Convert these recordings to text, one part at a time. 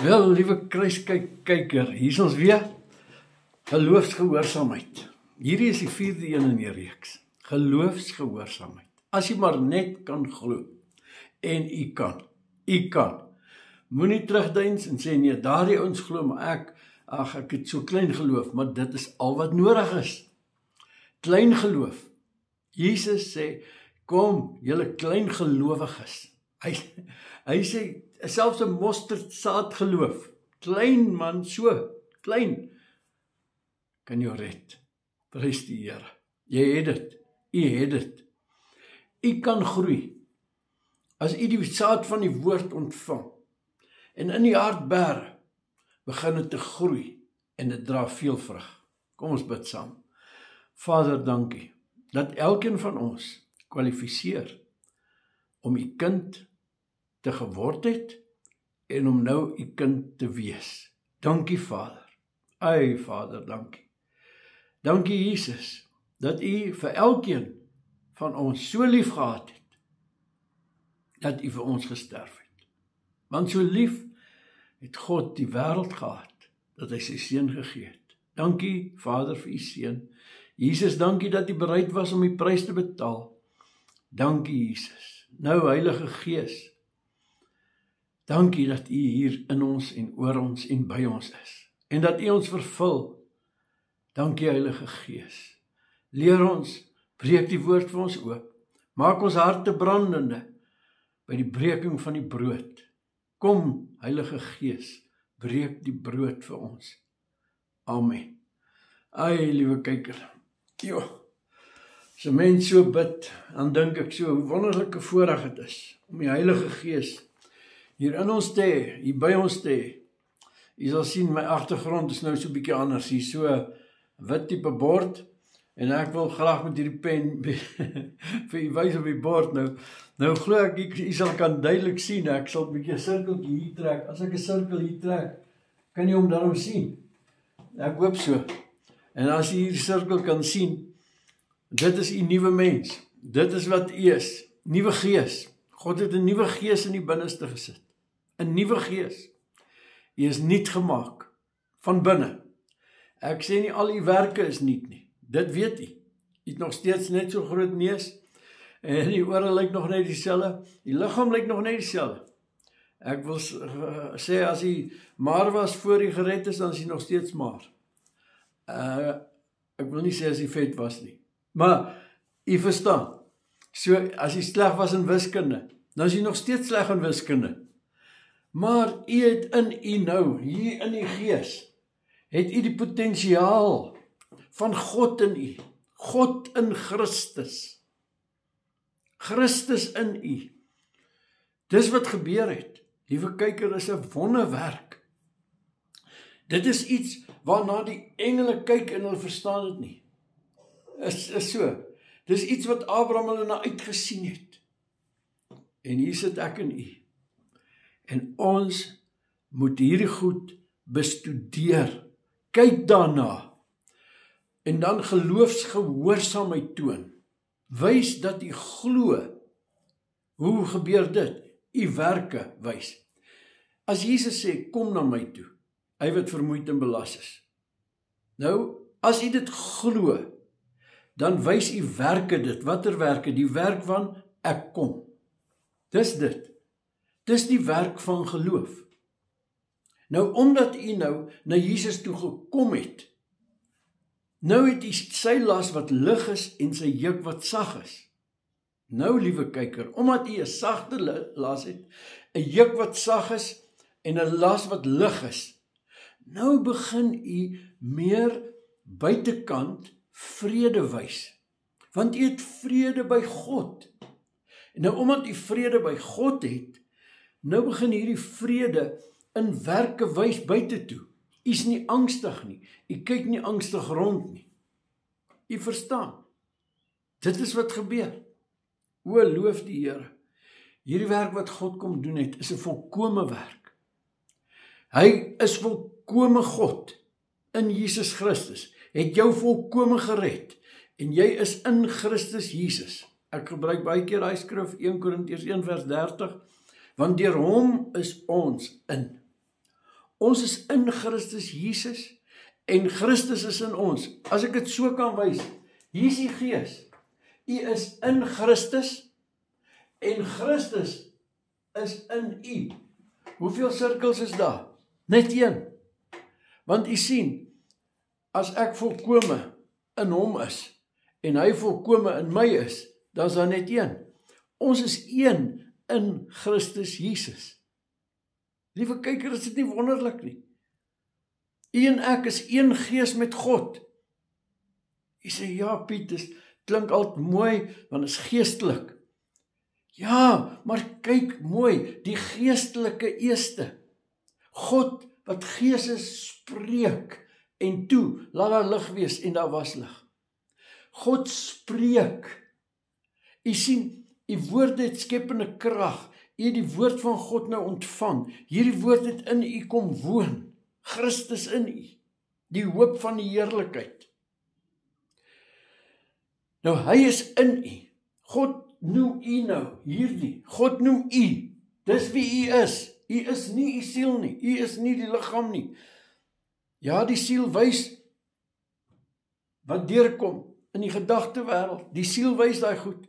Wel, liewe kruiskyker, hier is ons weer, geloofsgehoorsaamheid. Hierdie is die 4de een in die reeks, geloofsgehoorsaamheid. As jy maar net kan glo, en jy kan. Moenie terugdeins en sê, nee, daardie ons glo, maar ek het so klein geloof, maar dit is al wat nodig is. Klein geloof. Jesus sê, kom, julle klein gelowiges. Hy sê, selfs 'n mosterdsaad geloof, klein man, so klein, kan jou red. Prys die Here. Jy het dit, jy het dit. Jy kan groei, as jy die saad van die woord ontvang, en in die hart bære, begin het te groei, en dit dra veel vrug. Kom ons bid saam. Vader, dankie, dat elkeen van ons kwalifiseer, om u kind te geword het, en om nou u kind te wees. Dankie Vader. Ai Vader, dankie. Dankie Jesus, dat u vir elkeen van ons so lief gehad het, dat u vir ons gesterf het. Want so lief het God die wêreld gehad, dat hy sy seun gegee het. Dankie Vader vir u seun. Jesus, dankie dat u bereid was om die prys te betaal. Dankie Jesus. Nou Heilige Gees, dankie dat u hier in ons en oor ons en by ons is. En dat u ons vervul. Dankie Heilige Gees. Leer ons, breek die woord vir ons oop. Maak ons harte brandende by die breking van die brood. Kom Heilige Gees, breek die brood vir ons. Amen. Ai, liewe kyker. As 'n mens so bid, dan dink ek so, hoe wonderlike voorreg het is, om die Heilige Gees hier in ons te hê, hier by ons te hê. Jy sal sien, my agtergrond is nou so 'n bietjie anders, hier so 'n wit tipe bord, en ek wil graag met hierdie pen vir u wys op die bord nou glo ek, jy sal kan duidelik sien, ek sal 'n bietjie 'n sirkeltjie hier trek. As ek 'n sirkel hier trek, kan jy hom daarom sien. Ek hoop so. En as jy hierdie sirkel kan sien, dit is u nuwe mens. Dit is wat u is. Nuwe gees. God het 'n nuwe gees in die binneste gesit. 'n nuwe gees. U is nuut gemaak van binne. Ek sê nie al u werke is nuut nie. Dit weet u. U het nog steeds net so groot neus en die ore lyk nog net dieselfde. Die liggaam lyk nog net dieselfde. Ek wil sê as u maar was voor u gered is, dan is u nog steeds maar. Ek wil nie sê as u vet was nie. Maar u verstaan. So as u sleg was in wiskunde, dan is u nog steeds sleg in wiskunde. Maar u het in u nou, hier in die gees, het u die potensiaal van God in u. God in Christus. Christus in u. Dis wat gebeur het. Liewe kyker, is 'n wonderwerk. Dit is iets waarna die engele kyk en hulle verstaan dit nie. Is so. Dis iets wat Abraham hulle na uitgesien het. En hier sit ek en u. En ons moet hierdie goed bestudeer. Kyk daarna. En dan geloofsgehoorsaamheid toon. Wys dat u glo. Hoe gebeur dit? U werke wys. As Jesus sê, kom na my toe, hy wat vermoeid en belas is. Nou, as u dit glo, dan wys u werke dit. Watter werke? Die werk van ek kom. Dis dit. Dis die werk van geloof. Nou, omdat u nou na Jesus toe gekom het, nou het u sy las wat lig is en sy juk wat sag is. Nou, liewe kyker, omdat u 'n sagte las het, 'n juk wat sag is en 'n las wat lig is, nou begin u meer buitekant vrede wys. Want u het vrede by God. En nou, omdat u vrede by God het, nou begin hierdie vrede in werke wys buite toe. U is nie angstig nie. U kyk nie angstig rond nie. U verstaan. Dit is wat gebeur. O, loof die Here. Hierdie werk wat God kom doen het, is 'n volkome werk. Hy is volkome God in Jesus Christus. Het jou volkome gered. En jy is in Christus Jesus. Ek gebruik baie keer daai skrif, 1 Korintiërs 1 vers 30, want deur hom is ons in. Ons is in Christus Jesus en Christus is in ons. As ek dit so kan wys, hier is die Gees. U is in Christus en Christus is in u. Hoeveel sirkels is daar? Net een. Want u sien, as ek volkome in hom is en hy volkome in my is, dan is daar net een. Ons is een in Christus Jesus. Liewe kyker, is dit nie wonderlik nie? U en ek is een gees met God. U sê, ja Piet, dit klink altyd mooi, want het is geestelik. Ja, maar kyk mooi, die geestelike eerste. God wat gees is, spreek, en toe, laat daar lig wees, en daar was lig. God spreek. U sien, u woord het skepende krag. U het die woord van God nou ontvang. Hierdie woord het in u kom woon. Christus in u. Die hoop van die heerlikheid. Nou, hy is in u. God noem u nou, hierdie. God noem u. Dis wie u is. U is nie u siel nie. U is nie die liggaam nie. Ja, die siel wys wat deurkom in die gedagtewêreld. Die siel wys daai goed.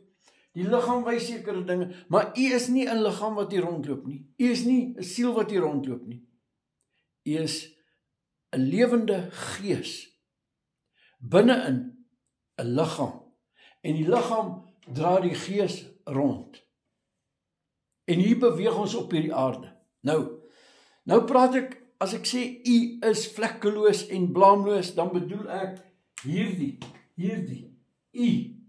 Die liggaam wys sekere dinge, maar u is nie 'n liggaam wat hier rondloop nie. U is nie 'n siel wat hier rondloop nie. U is 'n lewende gees binne-in 'n liggaam. En die liggaam dra die gees rond. En hier beweeg ons op hierdie aarde. Nou praat ek, as ek sê u is vlekkeloos en blaamloos, dan bedoel ek hierdie, u.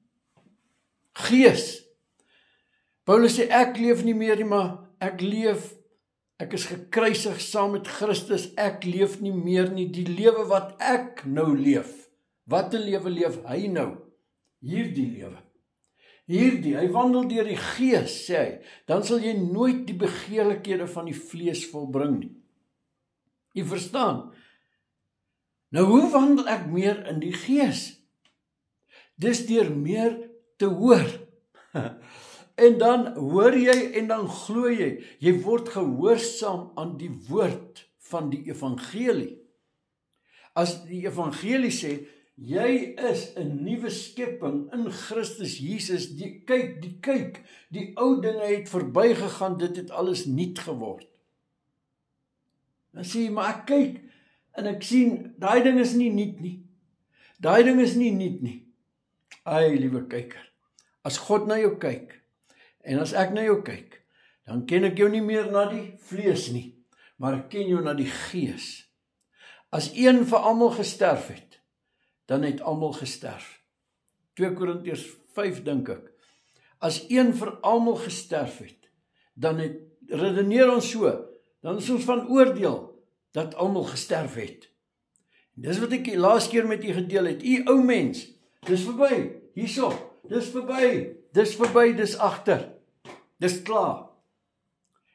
Gees. Paulus sê, ek leef nie meer nie, maar ek leef, ek is gekruisig saam met Christus, ek leef nie meer nie, die lewe wat ek nou leef. Wat 'n lewe leef hy nou? Hierdie lewe. Hierdie, hy wandel deur die Gees, sê hy, dan sal jy nooit die begeerlikhede van die vlees volbring nie. Jy verstaan? Nou, hoe wandel ek meer in die Gees? Dis deur meer te hoor. En dan hoor jy en dan glo jy. Jy word gehoorsaam aan die woord van die evangelie. As die evangelie sê, jy is 'n nuwe skepping in Christus Jesus. Kyk, die ou dinge het verbygegaan, dit het alles nuut geword. Dan sê jy, maar ek kyk en ek sien, daai ding is nie nuut nie. Daai ding is nie nuut nie. Ai, liewe kyker, as God na jou kyk, en as ek na jou kyk, dan ken ek jou nie meer na die vlees nie, maar ek ken jou na die Gees. As een vir almal gesterf het, dan het almal gesterf. 2 Korintiërs 5 dink ek. As een vir almal gesterf het, dan redeneer ons so, dan is ons van oordeel dat almal gesterf het. Dis wat ek die laaste keer met u gedeel het. U ou mens, dis verby, hierso, dis verby, dis agter. Dis klaar.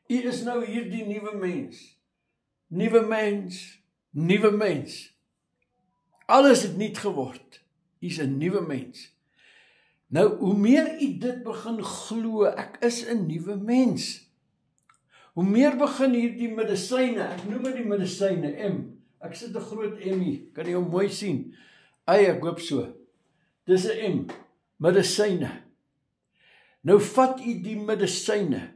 U is nou hierdie nuwe mens. Nuwe mens. Alles het nuut geword. U is 'n nuwe mens. Nou, hoe meer u dit begin glo, ek is 'n nuwe mens. Hoe meer begin hierdie medisyne, ek noem dit die medisyne, ek sit 'n groot M hier, kan jy hom mooi sien? Ek hoop so. Dis 'n M, medisyne. Nou vat u die medisyne.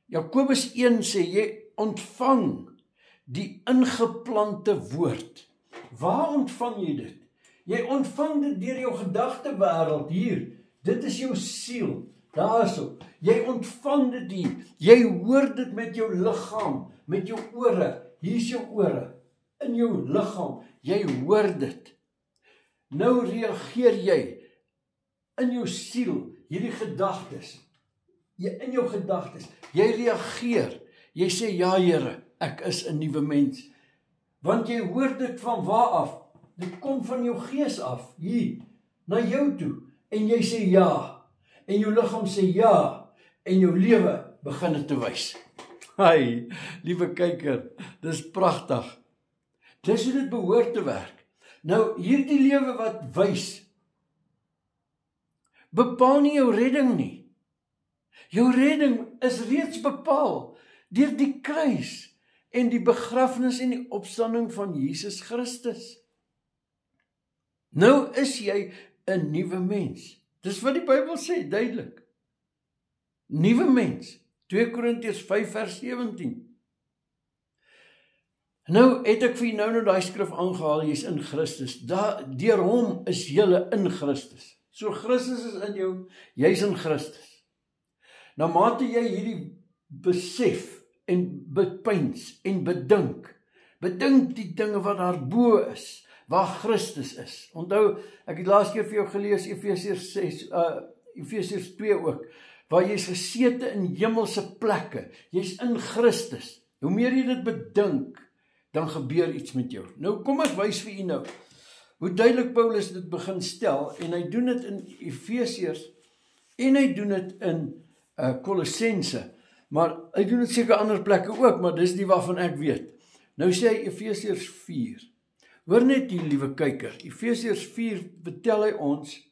Jakobus 1 sê, jy ontvang die ingeplante woord. Waar ontvang jy dit? Jy ontvang dit deur jou gedagtewêreld hier. Dit is jou siel. Daarso. Jy ontvang dit hier. Jy hoor dit met jou liggaam, met jou ore. Hier is jou ore. In jou liggaam. Jy hoor dit. Nou reageer jy in jou siel, hierdie gedagtes. In jou gedagtes. Jy reageer. Jy sê, ja Here, ek is 'n nuwe mens. Want jy hoor dit van waar af? Dit kom van jou gees af, hier, na jou toe. En jy sê ja. En jou liggaam sê ja. En jou lewe begin dit te wys. Hai, liewe kyker, dis pragtig. Dis hoe dit behoort te werk. Nou, hierdie lewe wat wys, bepaal nie jou redding nie. Jou redding is reeds bepaal deur die kruis. en die begrafnis en die opstanding van Jesus Christus. Nou is jy 'n nuwe mens. Dis wat die Bybel sê, duidelik. Nuwe mens. 2 Korintiërs 5 vers 17. Nou het ek vir jou nou daai skrif aangehaal, jy's in Christus. Deur hom is julle in Christus. So Christus is in jou, jy's in Christus. Nou mate jy hierdie besef en bepyns en bedink die dinge wat daar bo is, waar Christus is. Onthou, ek het laas keer vir jou gelees Efesiërs 2 ook, waar jy's gesete in hemelse plekke, jy's in Christus. Hoe meer jy dit bedink, dan gebeur iets met jou. Nou kom ek wys vir u nou, hoe duidelik Paulus dit begin stel, en hy doen dit in Efesiërs, en hy doen dit in Kolossense, maar hy doen dit seker ander plekke ook, maar dis die waarvan ek weet. Nou sê hy Efesiërs 4, hoor net hier, liewe kyker, Efesiërs 4 vertel hy ons,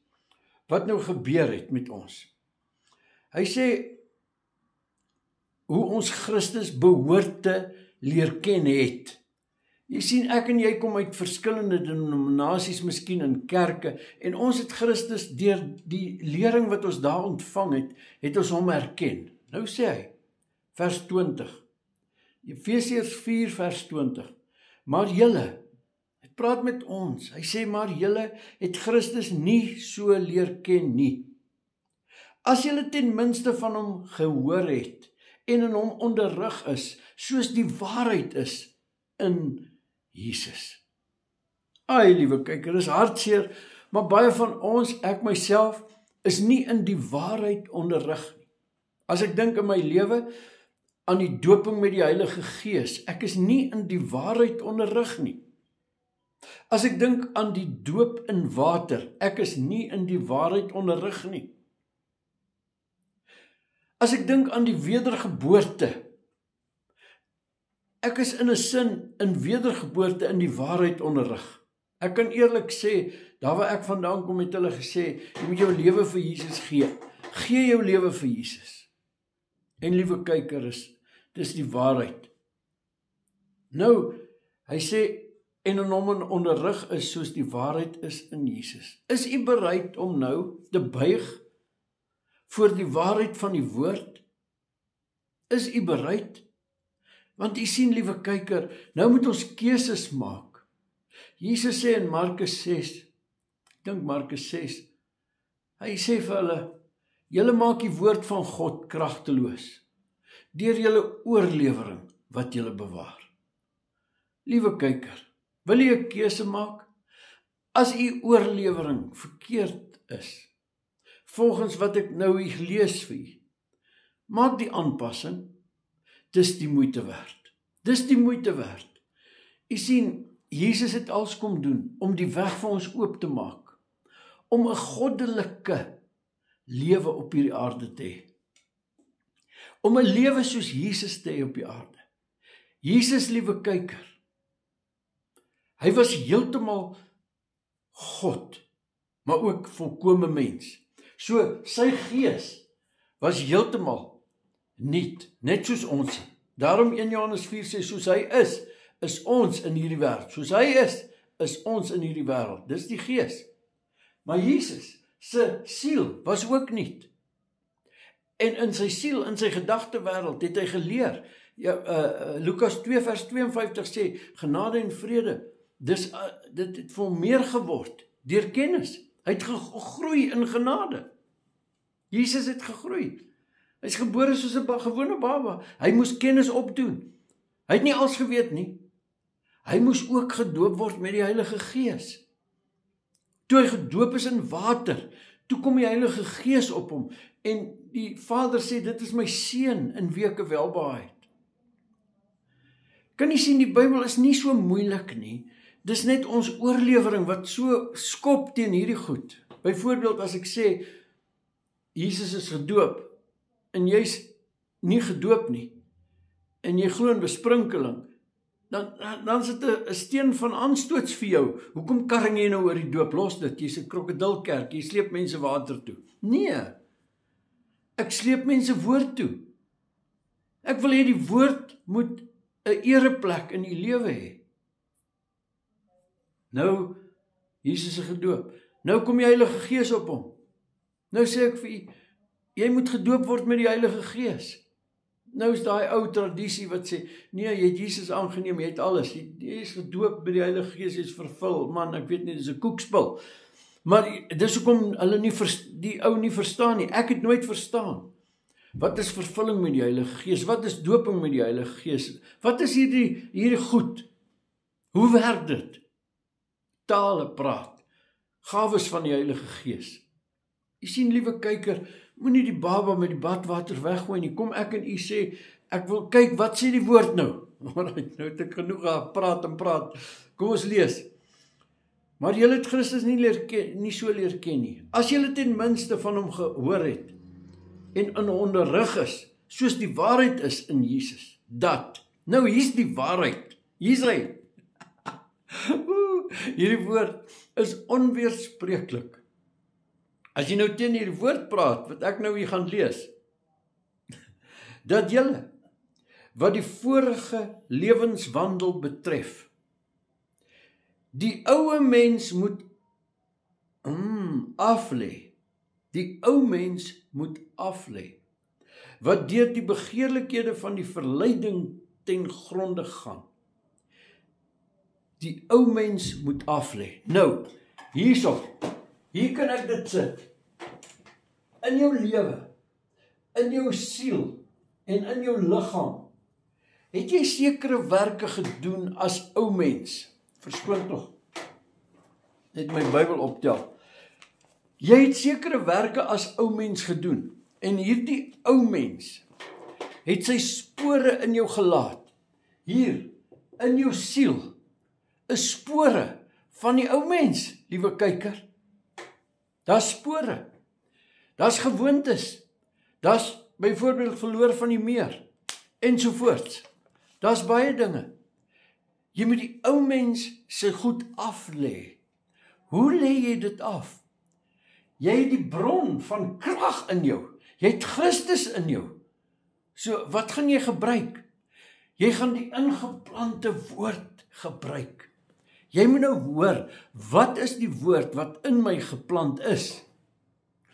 wat nou gebeur het met ons. Hy sê, hoe ons Christus behoort te leer ken het. Jy sien, ek en jy kom uit verskillende denominasies, miskien in kerke, en ons het Christus deur die lering wat ons daar ontvang het ons hom herken. Nou sê hy, vers 20, Efesiërs 4 vers 20, maar julle, het praat met ons, hy sê, maar julle het Christus nie so leer ken nie. As julle ten minste van hom gehoor het, en in hom onderrig is, soos die waarheid is in Jesus. Ai, liewe kyker, dis hartseer, maar baie van ons, ek myself, is nie in die waarheid onderrig nie. As ek dink in my lewe, aan die doping met die Heilige Gees, ek is nie in die waarheid onderrig nie. As ek dink aan die doop in water, ek is nie in die waarheid onderrig nie. As ek dink aan die wedergeboorte, ek is in 'n sin in wedergeboorte in die waarheid onderrig. Ek kan eerlik sê, daar waar ek vandaan kom het hulle gesê, jy moet jou lewe vir Jesus gee. Gee jou lewe vir Jesus. En liewe kykers, dis die waarheid. Nou, hy sê, en in hom onderrig is soos die waarheid is in Jesus. Is u bereid om nou te buig voor die waarheid van die woord? Is u bereid? Want u sien, liewe kyker, nou moet ons keuses maak. Jesus sê in Markus 6, ek dink Markus 6, hy sê vir hulle, julle maak die woord van God kragteloos, deur julle oorlewering wat julle bewaar. Liewe kyker, wil jy 'n keuse maak? As u oorlewering verkeerd is, volgens wat ek nou hier lees vir u, maak die aanpassing, dis die moeite werd. Dis die moeite werd. U sien, Jesus het alles kom doen, om die weg vir ons oop te maak, om 'n goddelike lewe op hierdie aarde te hê. Om 'n lewe soos Jesus te hê op die aarde. Jesus, liewe kyker, hy was heeltemal God, maar ook volkome mens. So, sy gees was heeltemal niet, net soos ons. Daarom 1 Johannes 4 sê, soos hy is ons in hierdie wêreld. Soos hy is ons in hierdie wêreld. Dis die gees. Maar Jesus se siel was ook niet. En in sy siel, in sy gedagtewêreld, het hy geleer. Lukas 2 vers 52 sê, genade en vrede, dit het vir hom meer geword, deur kennis. Hy het gegroei in genade. Jesus het gegroei. Hy is gebore soos 'n gewone baba. Hy moes kennis opdoen. Hy het nie alles geweet nie. Hy moes ook gedoop word met die Heilige Gees. Toe hy gedoop is in water, toe kom die Heilige Gees op hom, en die Vader sê, dit is my seun in wie ek welbehaag het. Kan jy sien, die Bybel is nie so moeilik nie. Dis net ons oorlewering wat so skop teen hierdie goed. Byvoorbeeld as ek sê, Jesus is gedoop, en jy's nie gedoop nie, en jy glo in besprinkeling, dan is dit 'n steen van aanstoots vir jou. Hoekom karring jy nou oor die doop? Los dit, jy's 'n krokodilkerk, jy sleep mense water toe. Nee, ek sleep mense woord toe. Ek wil hê die woord moet 'n ereplek in u lewe hê. Nou, Jesus is gedoop. Nou kom die Heilige Gees op hom. Nou sê ek vir u, jy moet gedoop word met die Heilige Gees. Nou is daai ou tradisie wat sê, nee, jy het Jesus aangeneem, jy het alles. Jy is gedoop met die Heilige Gees, jy is vervul. Man, ek weet nie, dis 'n koekspil. Maar dis hoekom hulle die ou nie verstaan nie. Ek het nooit verstaan. Wat is vervulling met die Heilige Gees? Wat is doping met die Heilige Gees? Wat is hierdie goed? Hoe werk dit? Tale praat. Gawes van die Heilige Gees. U sien, liewe kyker, moenie die baba met die badwater weggooi nie. Kom ek en u sê, ek wil kyk, wat sê die woord nou? Alright, nou het ek genoeg praat en praat. Kom ons lees. Maar julle het Christus nie so leer ken nie. As julle ten minste van hom gehoor het en in onderrig is, soos die waarheid is in Jesus, dat, nou hier's die waarheid, hier's hy. Hierdie woord is onweerspreeklik. As jy nou teen hierdie woord praat, wat ek nou hier gaan lees, dat julle, wat die vorige lewenswandel betref, die ouwe mens moet aflê. Die ou mens moet aflê, wat deur die begeerlikhede van die verleiding ten gronde gaan. Die ou mens moet aflê. Nou, hier kan ek dit sit. In jou lewe, in jou siel en in jou liggaam, het jy sekere werke gedoen as ou mens. Verskoon tog, net my Bybel optel. Jy het sekere werke as ou mens gedoen, en hierdie ou mens het sy spore in jou gelaat. Hier, in jou siel, is spore van die ou mens, liewe kyker. Daar's spore, daar's gewoontes, daar's byvoorbeeld verloor van die meer, ensovoorts. Daar's baie dinge. Jy moet die ou mens se goed aflê. Hoe lê jy dit af? Jy het die bron van krag in jou. Jy het Christus in jou. So, wat gaan jy gebruik? Jy gaan die ingeplante woord gebruik. Jy moet nou hoor, wat is die woord wat in my geplant is?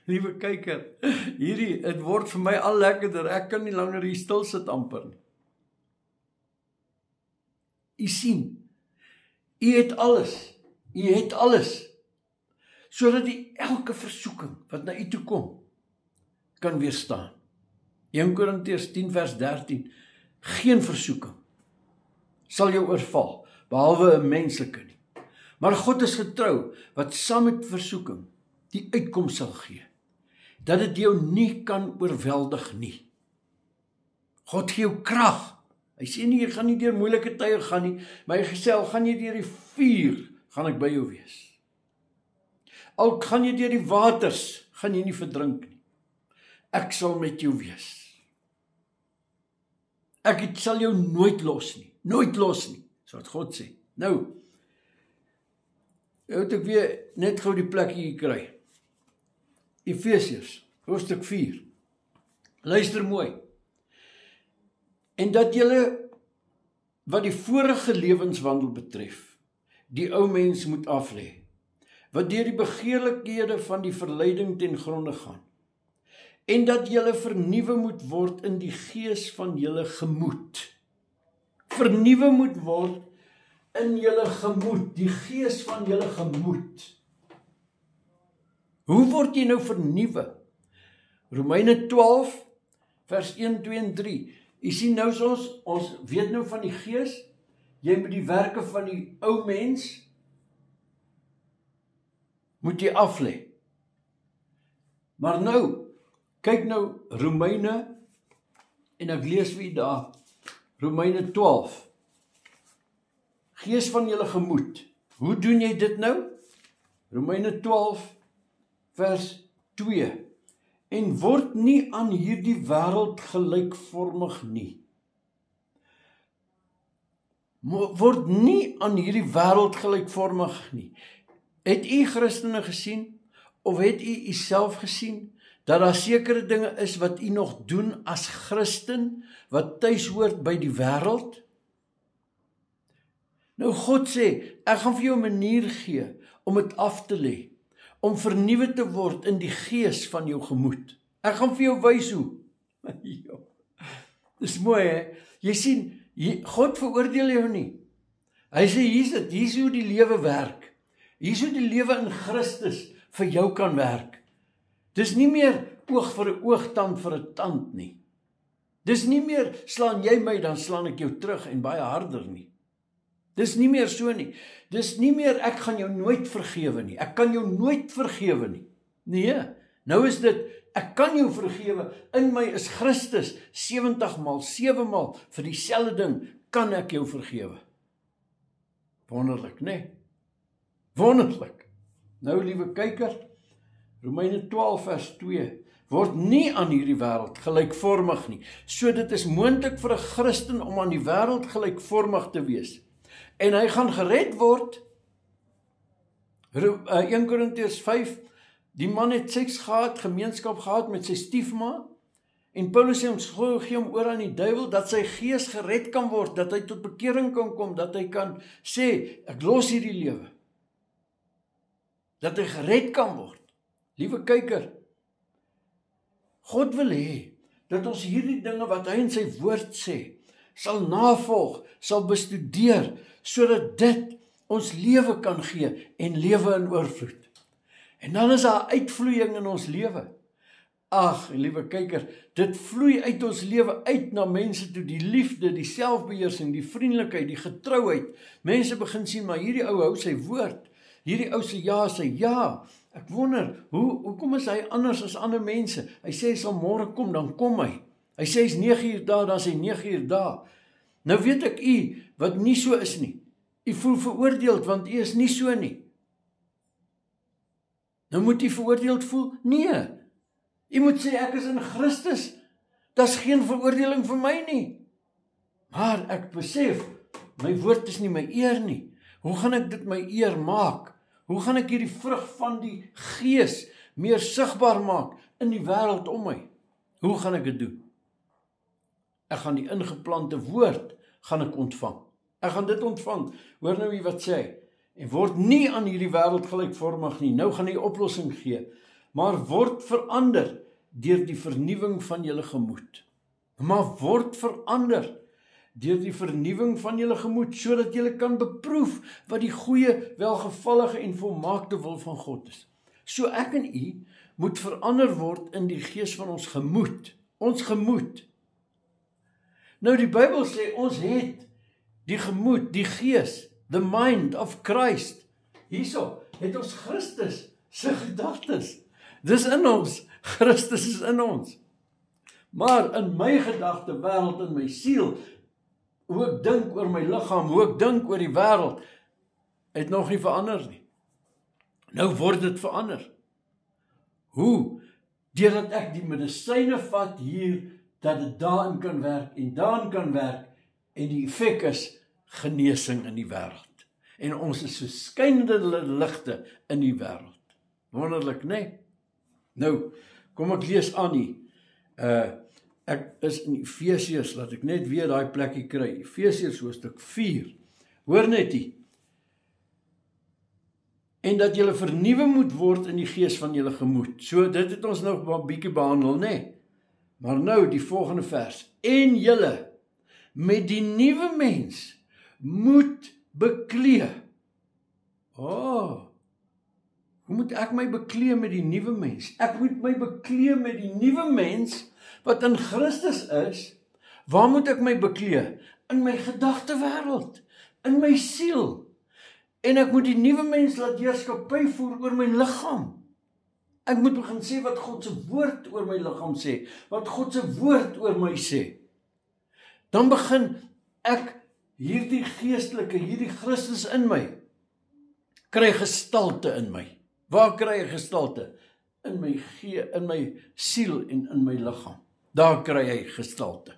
Liewe kyker, het word vir my al lekkerder. Ek kan nie langer hier stil sit amper nie. U sien, u het alles, sodat u elke versoeking wat na u toe kom, kan weerstaan. 1 Korintiërs 10 vers 13, geen versoeking sal jou oorval, behalwe 'n menslike nie. Maar God is getrou, wat saam met versoeking die uitkoms sal gee, dat dit jou nie kan oorweldig nie. God gee jou krag. Hy sê nie, jy gaan nie deur moeilike tye gaan nie, maar hy gesê, al gaan jy deur die vuur, gaan ek by jou wees. Al gaan jy deur die waters, gaan jy nie verdrink nie. Ek sal met jou wees. Ek sal jou nooit los nie, so wat God sê. Nou het ek weer net gou die plek hier kry. Efesiërs, hoofstuk 4. Luister mooi. En dat julle, wat die vorige lewenswandel betref, die ou mens moet aflê, wat deur die begeerlikhede van die verleiding ten gronde gaan, en dat julle vernuwe moet word in die gees van julle gemoed. Vernuwe moet word in julle gemoed, die gees van julle gemoed. Hoe word jy nou vernuwe? Romeine 12, vers 1, 2 en 3. Jy sien nou soos, ons weet nou van die gees, jy moet die werke van die ou mens, moet jy aflê. Maar nou, kyk nou Romeine, en ek lees vir u daar, Romeine 12, gees van julle gemoed. Hoe doen jy dit nou? Romeine 12, vers 2. En word nie aan hierdie wêreld gelykvormig nie. Word nie aan hierdie wêreld gelykvormig nie. Het u Christene gesien, of het u uself gesien, dat daar sekere dinge is wat u nog doen as Christen, wat tuis hoort by die wêreld? Nou God sê, ek gaan vir jou 'n manier gee om dit af te lê, om vernuwe te word in die gees van jou gemoed. Ek gaan vir jou wys hoe. Dis mooi, hè? Jy sien, God veroordeel jou nie. Hy sê, hier's hoe die lewe werk. Hier's hoe die lewe in Christus vir jou kan werk. Dis nie meer oog vir 'n oog, tand vir 'n tand nie. Dis nie meer, slaan jy my, dan slaan ek jou terug en baie harder nie. Dis nie meer so nie. Dis nie meer, ek gaan jou nooit vergewe nie. Ek kan jou nooit vergewe nie. Nee, nou is dit, ek kan jou vergewe. In my is Christus 70 maal, 7 maal, vir dieselfde ding kan ek jou vergewe. Wonderlik, né? Wonderlik. Nou, liewe kyker, Romeine 12 vers 2, word nie aan hierdie wêreld gelykvormig nie. So dit is moontlik vir 'n Christen om aan die wêreld gelykvormig te wees. En hy gaan gered word. 1 Korintiërs 5, die man het seks gehad, gemeenskap gehad met sy stiefma, en Paulus sê ons gee hom oor aan die duiwel, dat sy gees gered kan word, dat hy tot bekering kan kom, dat hy kan sê, ek los hierdie lewe. Dat hy gered kan word. Liewe kyker, God wil hê, dat ons hierdie dinge wat hy in sy woord sê, sal navolg, sal bestudeer, sodat dit ons lewe kan gee, en lewe in oorvloed. En dan is daar uitvloeiing in ons lewe. Ag, liewe kyker, dit vloei uit ons lewe uit na mense toe, die liefde, die selfbeheersing, die vriendelikheid, die getrouheid. Mense begin sien, maar hierdie ou hou sy woord, hierdie ou sê ja, ek wonder, hoekom is hy anders as ander mense? Hy sê, hy sal môre kom, dan kom hy. Hy sê, hy's 9 uur daar, dan is hy 9 uur daar. Nou weet ek wat nie so is nie. U voel veroordeeld, want u is nie so nie. Nou moet u veroordeeld voel? Nee. U moet sê, ek is in Christus. Daar's geen veroordeling vir my nie. Maar ek besef, my woord is nie my eer nie. Hoe gaan ek dit my eer maak? Hoe gaan ek hierdie vrug van die Gees meer sigbaar maak in die wêreld om my? Hoe gaan ek dit doen? Ek gaan die ingeplante woord gaan ek ontvang. Ek gaan dit ontvang. Hoor nou wat sê hy. En word nie aan hierdie wêreld gelykvormig nie. Nou gaan hy oplossing gee. Maar word verander deur die vernuwing van julle gemoed. Maar word verander deur die vernuwing van julle gemoed, sodat julle kan beproef wat die goeie, welgevallige en volmaakte wil van God is. So ek en u moet verander word in die gees van ons gemoed. Ons gemoed. Nou die Bybel sê, ons het die gemoed, die gees, the mind of Christ. Hierso het ons Christus se gedagtes. Dis in ons. Christus is in ons. Maar in my gedagte wêreld, in my siel, hoe ek dink oor my liggaam, hoe ek dink oor die wêreld, het nog nie verander nie. Nou word dit verander. Hoe? Deurdat ek die medisyne vat hier, dat dit daarin kan werk en daarin kan werk, en die effek is genesing in die wêreld. En ons is so skynende ligte in die wêreld. Wonderlik, né? Nou, kom ek lees aan nie. Ek is in Efesiërs, laat ek net weer daai plekkie kry. Efesiërs hoofstuk 4. Hoor net hier. En dat julle vernuwe moet word in die gees van julle gemoed. So, dit het ons nog 'n bietjie behandel, né? Maar nou, die volgende vers. En julle met die nuwe mens moet beklee. Hoe moet ek my beklee met die nuwe mens? Ek moet my beklee met die nuwe mens wat in Christus is. Waar moet ek my beklee? In my gedagtewêreld, in my siel. En ek moet die nuwe mens laat heerskappy voer oor my liggaam. Ek moet begin sê wat God se woord oor my liggaam sê, wat God se woord oor my sê. Dan begin ek hierdie geestelike, hierdie Christus in my, kry gestalte in my. Waar kry hy gestalte? In my siel en in my liggaam. Daar kry hy gestalte.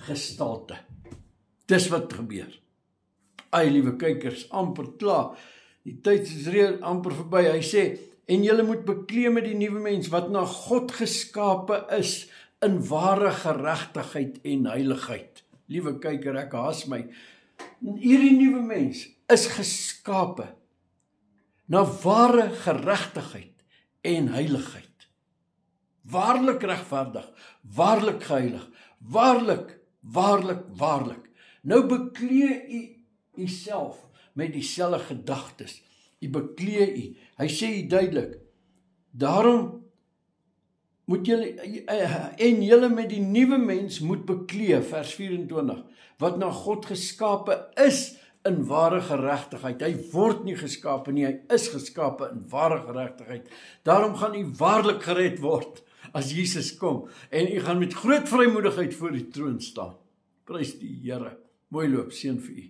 Gestalte. Dis wat gebeur. Ai, liewe kykers, amper klaar. Die tyd is reeds amper verby. Hy sê, en julle moet beklee met die nuwe mens wat na God geskape is in ware geregtigheid en heiligheid. Liewe kyker, ek haas my. En hierdie nuwe mens is geskape na ware geregtigheid en heiligheid. Waarlik regverdig, waarlik geheilig, waarlik, waarlik, waarlik. Nou beklee u uself met dieselfde gedagtes. U beklee u. Hy sê u duidelik, daarom moet julle met die nuwe mens moet beklee, vers 24, wat na God geskape is in ware geregtigheid. Hy word nie geskape nie, hy is geskape in ware geregtigheid. Daarom gaan u waarlik gered word as Jesus kom en u gaan met groot vrymoedigheid voor die troon staan. Prys die Here. Mooi loop, seën vir u.